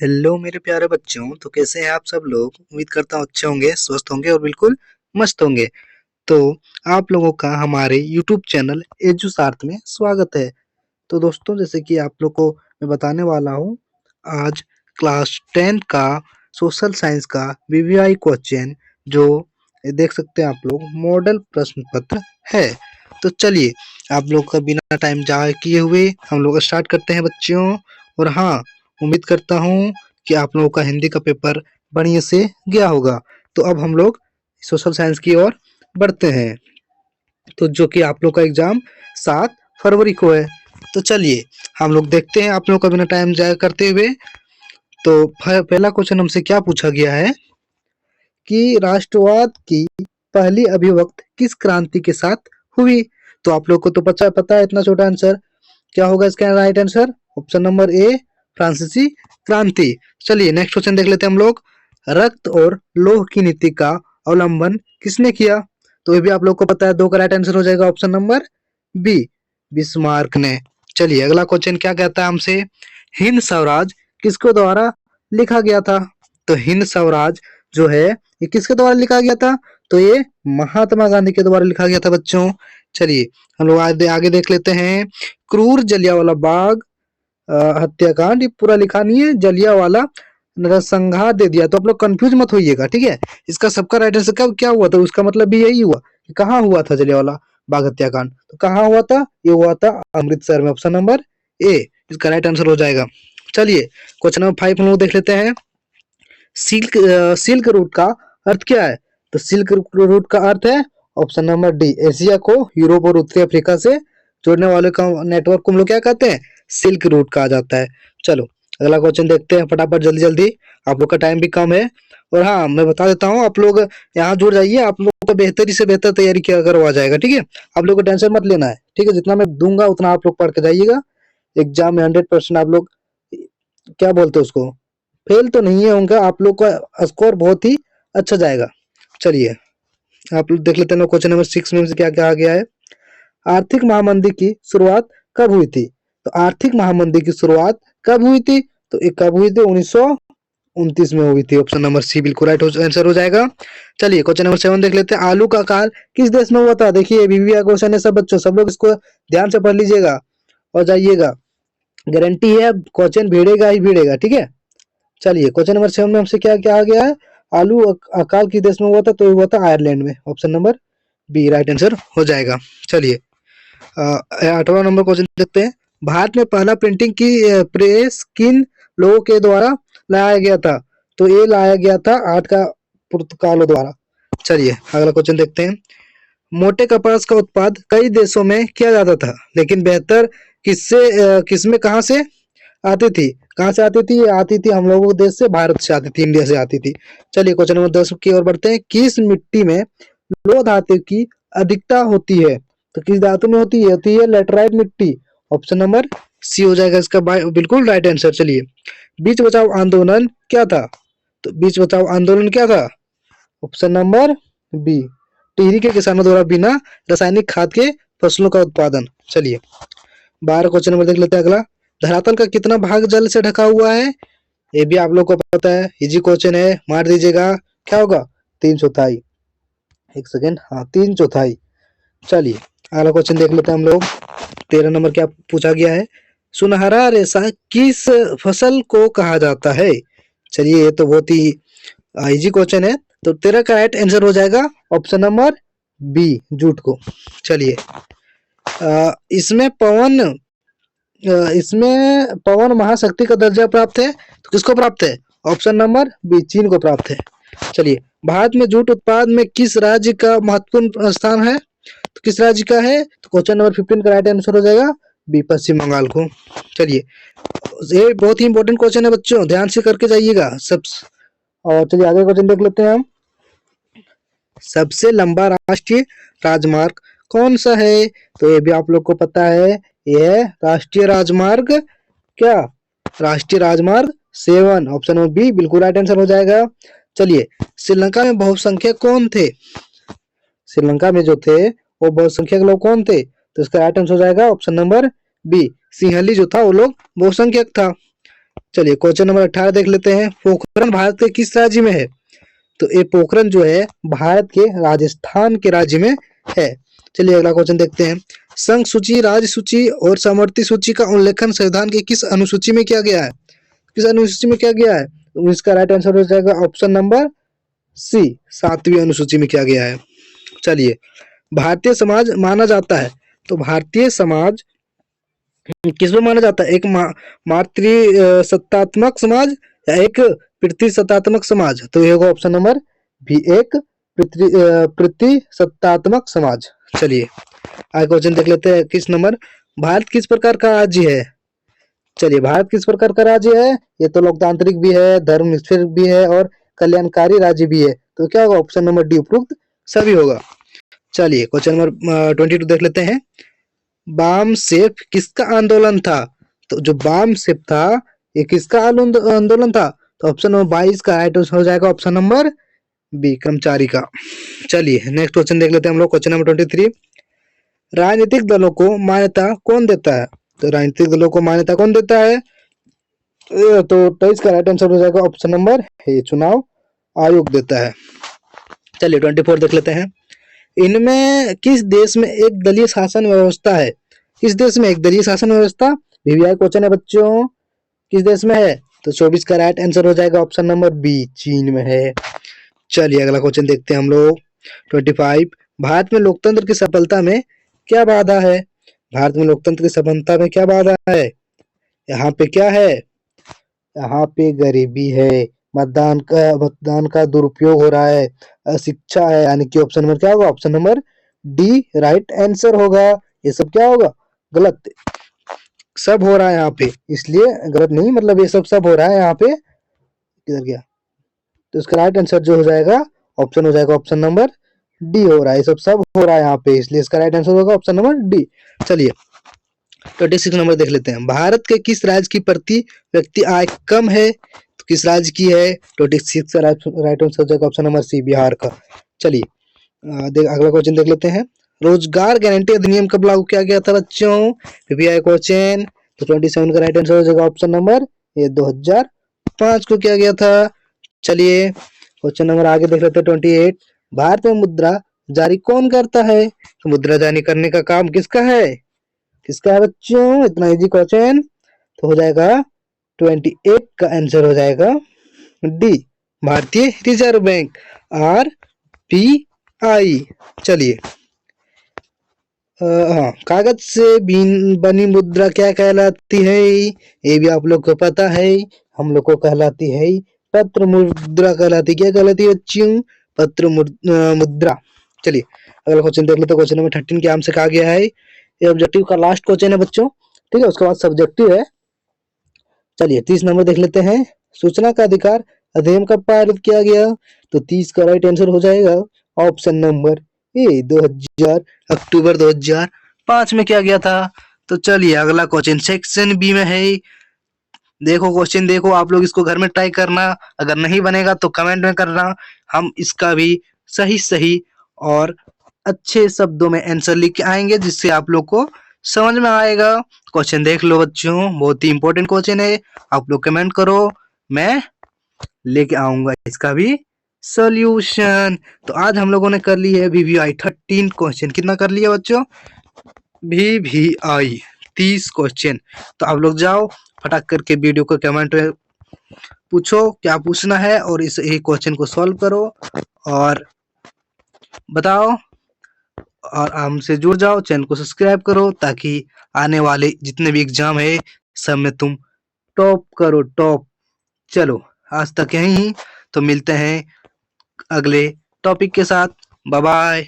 Hello मेरे प्यारे बच्चों। तो कैसे हैं आप सब लोग? उम्मीद करता हूँ अच्छे होंगे, स्वस्थ होंगे और बिल्कुल मस्त होंगे। तो आप लोगों का हमारे यूट्यूब चैनल एजुसार्थ में स्वागत है। तो दोस्तों, जैसे कि आप लोग को मैं बताने वाला हूँ, आज क्लास 10 का सोशल साइंस का वीवीआई क्वेश्चन, जो ये देख सकते हैं आप लोग, मॉडल प्रश्न पत्र है। तो चलिए, आप लोग का बिना टाइम जाया किए हुए हम लोग स्टार्ट करते हैं बच्चों। और हाँ, उम्मीद करता हूँ कि आप लोगों का हिंदी का पेपर बढ़िया से गया होगा। तो अब हम लोग सोशल साइंस की ओर बढ़ते हैं, तो जो कि आप लोग का एग्जाम 7 फरवरी को है। तो चलिए, हम लोग देखते हैं आप लोग का बिना टाइम जाया करते हुए। तो पहला क्वेश्चन हमसे क्या पूछा गया है कि राष्ट्रवाद की पहली अभिव्यक्ति किस क्रांति के साथ हुई? तो आप लोग को तो पता है इतना छोटा आंसर। क्या होगा इसका right answer? Option number A, फ्रांसीसी क्रांति। चलिए नेक्स्ट क्वेश्चन देख लेते हैं हम लोग। रक्त और लौह की नीति का अवलंबन किसने किया? तो ये भी आप लोग को पता है, दो का राइट आंसर हो जाएगा ऑप्शन नंबर बी, बिस्मार्क ने। चलिए अगला क्वेश्चन क्या कहता है हमसे, हिंद स्वराज किसके द्वारा लिखा गया था? तो हिंद स्वराज जो है ये किसके द्वारा लिखा गया था? तो ये महात्मा गांधी के द्वारा लिखा गया था बच्चों। चलिए हम लोग आगे देख लेते हैं। क्रूर जलियांवाला बाग हत्याकांड, ये पूरा लिखा नहीं है, जलियांवाला नरसंहार दे दिया। तो आप लोग कंफ्यूज मत होइएगा, ठीक है। इसका सबका राइट आंसर कब क्या हुआ था, उसका मतलब भी यही हुआ कि कहाँ हुआ था जलियांवाला बाग हत्याकांड। तो कहाँ हुआ था? ये हुआ था अमृतसर में। ऑप्शन नंबर ए इसका राइट आंसर हो जाएगा। चलिए क्वेश्चन नंबर 5 हम लोग देख लेते हैं। सिल्क रूट का अर्थ क्या है? तो सिल्क रूट का अर्थ है ऑप्शन नंबर डी, एशिया को यूरोप और उत्तरी अफ्रीका से जोड़ने वाले का नेटवर्क को हम लोग क्या कहते हैं? सिल्क रूट कहा जाता है। चलो अगला क्वेश्चन देखते हैं फटाफट, जल्दी जल्दी, आप लोग का टाइम भी कम है। और हाँ, मैं बता देता हूँ, आप लोग यहाँ जुड़ जाइए, आप लोग को बेहतरी से बेहतर तैयारी किया करवा जाएगा, ठीक है। आप लोग को टेंशन मत लेना है, ठीक है। जितना मैं दूंगा उतना आप लोग पढ़ के जाइएगा। एग्जाम में 100% आप लोग, क्या बोलते हैं उसको, फेल तो नहीं है उनका, आप लोग का स्कोर बहुत ही अच्छा जाएगा। चलिए आप लोग देख लेते हैं क्वेश्चन नंबर 6 में से क्या कहा गया है। आर्थिक महामंदी की शुरुआत कब हुई थी? तो आर्थिक महामंदी की शुरुआत कब हुई थी? तो ये कब हुई थी? 1929 में हुई थी। ऑप्शन नंबर सी बिल्कुल राइट आंसर हो जाएगा। चलिए क्वेश्चन नंबर 7 देख लेते हैं। आलू का आकार किस देश में हुआ था? देखिए बीवी क्वेश्चन है सब बच्चों, सब लोग इसको ध्यान से पढ़ लीजिएगा और जाइएगा, गारंटी है क्वेश्चन भिड़ेगा ही भिड़ेगा, ठीक है। चलिए क्वेश्चन नंबर 7 में हमसे क्या क्या आ गया है, आलू अकाल किस देश में हुआ था? तो हुआ था आयरलैंड में। Option number B right answer हो जाएगा। चलिए 8वां नंबर क्वेश्चन देखते हैं। भारत में पहला प्रिंटिंग की प्रेस किन लोगों के द्वारा लाया गया था? तो ये लाया गया था आठ का पुर्तगालों द्वारा। चलिए अगला क्वेश्चन देखते हैं। मोटे कपास का उत्पाद कई देशों में किया जाता था, लेकिन बेहतर किसमें कहाँ से आती थी? कहाँ से आती थी? ये आती थी हम लोगों के देश से, भारत से आती थी, इंडिया से आती थी। चलिए क्वेश्चन नंबर 10 की ओर बढ़ते हैं। किस मिट्टी में लोह धातु की अधिकता होती है? तो किस धातु में होती है? होती है लेटराइट मिट्टी। ऑप्शन नंबर सी हो जाएगा इसका बिल्कुल राइट आंसर। चलिए बीच बचाओ आंदोलन क्या था? तो बीच बचाओ आंदोलन क्या था? ऑप्शन नंबर बी, टिहरी के किसानों द्वारा बिना रासायनिक खाद के फसलों का उत्पादन। चलिए 12 क्वेश्चन नंबर देख लेते हैं अगला। धरातल का कितना भाग जल से ढका हुआ है? ये भी आप लोग को पता है, इजी क्वेश्चन है, मार दीजिएगा। क्या होगा? 3/4। एक सेकेंड, हाँ 3/4। चलिए अगला क्वेश्चन देख लेते हैं हम लोग। 13 नंबर क्या पूछा गया है, सुनहरा रेशा किस फसल को कहा जाता है? चलिए ये तो बहुत ही इजी क्वेश्चन है। तो 13 का राइट आंसर हो जाएगा ऑप्शन नंबर बी, जूट को। चलिए इसमें पवन महाशक्ति का दर्जा प्राप्त है, तो किसको प्राप्त है? ऑप्शन नंबर बी, चीन को प्राप्त है। चलिए भारत में जूट उत्पाद में किस राज्य का महत्वपूर्ण स्थान है? तो किस राज्य का है? तो क्वेश्चन नंबर 15 का राइट आंसर हो जाएगा बी, पश्चिम बंगाल को। चलिए ये बहुत ही इंपॉर्टेंट क्वेश्चन है बच्चों, ध्यान से करके जाइएगा सब। और चलिए आगे क्वेश्चन देख लेते हैं हम। सबसे लंबा राष्ट्रीय राजमार्ग कौन सा है? तो ये भी आप लोग को पता है, ये राष्ट्रीय राजमार्ग क्या? राष्ट्रीय राजमार्ग 7। ऑप्शन नंबर बी बिल्कुल राइट आंसर हो जाएगा। चलिए श्रीलंका में बहुसंख्यक कौन थे? श्रीलंका में जो थे वो बहुसंख्यक लोग कौन थे? तो इसका राइट आंसर हो जाएगा ऑप्शन नंबर बी, सिंहली जो था वो लोग बहुसंख्यक था। चलिए क्वेश्चन नंबर 18 देख लेते हैं। पोखरण भारत के किस राज्य में है? तो ये पोखरण जो है भारत के राजस्थान के राज्य में है। चलिए अगला क्वेश्चन देखते हैं। संघ सूची, राज्य सूची और समवर्ती सूची का उल्लेखन संविधान की किस अनुसूची में किया गया है? किस अनुसूची में किया गया है? तो इसका राइट आंसर हो जाएगा ऑप्शन नंबर सी, 7वीं अनुसूची में किया गया है। चलिए, भारतीय समाज माना जाता है, तो भारतीय समाज किसमें माना जाता है? एक मातृ सत्तात्मक समाज या एक पितृ सत्तात्मक समाज? तो ये होगा ऑप्शन नंबर बी, एक पितृ सत्तात्मक समाज। चलिए आगे क्वेश्चन देख लेते हैं। किस नंबर, भारत किस प्रकार का राज्य है? चलिए, भारत किस प्रकार का राज्य है? ये तो लोकतांत्रिक भी है, धर्मनिरपेक्ष भी है और कल्याणकारी राज्य भी है। तो क्या होगा? ऑप्शन नंबर डी, उपरोक्त सभी होगा। चलिए क्वेश्चन नंबर 22 देख लेते हैं। बाम सेफ किसका आंदोलन था? तो जो बाम सेफ था ये किसका आंदोलन था? तो ऑप्शन नंबर 22 का राइट हो जाएगा ऑप्शन नंबर बी, कर्मचारी का। चलिए नेक्स्ट क्वेश्चन देख लेते हैं हम लोग। क्वेश्चन नंबर 23, राजनीतिक दलों को मान्यता कौन देता है? तो राजनीतिक दलों को मान्यता कौन देता है? तो 23 का राइट आंसर हो जाएगा ऑप्शन नंबर ए, चुनाव आयोग देता है। चलिए 24 देख लेते हैं। इनमें किस देश में एक दलीय शासन व्यवस्था है? किस देश में एक दलीय शासन व्यवस्था? वीवीआई क्वेश्चन है बच्चों, किस देश में है? तो 24 का राइट आंसर हो जाएगा ऑप्शन नंबर बी, चीन में है। चलिए अगला क्वेश्चन देखते हैं हम लोग। 25, भारत में लोकतंत्र की सफलता में क्या बाधा है? भारत में लोकतंत्र की सफलता में क्या बाधा है? यहाँ पे क्या है? यहाँ पे गरीबी है, मतदान का दुरुपयोग हो रहा है, अशिक्षा है, यानी कि ऑप्शन नंबर क्या होगा? Option number D right answer होगा। ये सब क्या होगा? गलत सब हो रहा है यहाँ पे, इसलिए गलत नहीं, मतलब ये सब हो रहा है यहाँ पे। किधर गया? तो इसका राइट आंसर जो हो जाएगा ऑप्शन हो जाएगा ऑप्शन नंबर डी हो रहा है। सब हो रहा है यहाँ पे, इसलिए इसका राइट आंसर होगा ऑप्शन नंबर डी। चलिए 26 नंबर देख लेते हैं। भारत के किस राज्य की प्रति व्यक्ति आय कम है? तो किस राज्य की है? 26 का राइट आंसर हो जाएगा ऑप्शन नंबर सी, बिहार का। चलिए अगला क्वेश्चन देख लेते हैं। रोजगार गारंटी अधिनियम कब लागू किया गया था बच्चों? VVI question. तो 27 का राइट आंसर हो जाएगा ऑप्शन नंबर ये, 2005 को किया गया था। चलिए क्वेश्चन नंबर आगे देख लेते हैं 28, भारत में मुद्रा जारी कौन करता है? तो मुद्रा जारी करने का काम किसका है? किसका है बच्चों? इतना इजी क्वेश्चन। तो हो जाएगा 28 का आंसर हो जाएगा डी, भारतीय रिजर्व बैंक, RBI। चलिए हाँ, कागज से बनी मुद्रा क्या कहलाती है? ये भी आप लोग को पता है, हम लोग को कहलाती है पत्र मुद्रा कहलाती। क्या कहलाती है बच्चों? पत्र मुद्रा। चलिए अगला क्वेश्चन देख लेते हैं। क्वेश्चन नंबर 13 के आंसर कहा गया है, ये ऑब्जेक्टिव का लास्ट क्वेश्चन है बच्चों, ठीक है, उसके बाद सब्जेक्टिव है। चलिए 30 नंबर देख लेते हैं। सूचना का अधिकार अधिनियम कब पारित किया गया? तो 30 का राइट आंसर हो जाएगा ऑप्शन नंबर ए, 2000 अक्टूबर 2005 में किया गया था। तो चलिए अगला क्वेश्चन सेक्शन बी में है। देखो क्वेश्चन, देखो आप लोग इसको घर में ट्राई करना, अगर नहीं बनेगा तो कमेंट में करना, हम इसका भी सही सही और अच्छे शब्दों में आंसर लिख के आएंगे, जिससे आप लोग को समझ में आएगा। क्वेश्चन देख लो बच्चों, बहुत ही इंपॉर्टेंट क्वेश्चन है, आप लोग कमेंट करो, मैं लेके आऊंगा इसका भी सॉल्यूशन। तो आज हम लोगों ने कर ली है वीवीआई 13 क्वेश्चन। कितना कर लिया बच्चों? VVI 30 question. तो आप लोग जाओ फटाक करके वीडियो को कमेंट में पूछो क्या पूछना है और इस एक क्वेश्चन को सॉल्व करो और बताओ, और हमसे जुड़ जाओ, चैनल को सब्सक्राइब करो, ताकि आने वाले जितने भी एग्जाम है सब में तुम टॉप करो, टॉप। चलो आज तक यही, तो मिलते हैं अगले टॉपिक के साथ। Bye bye.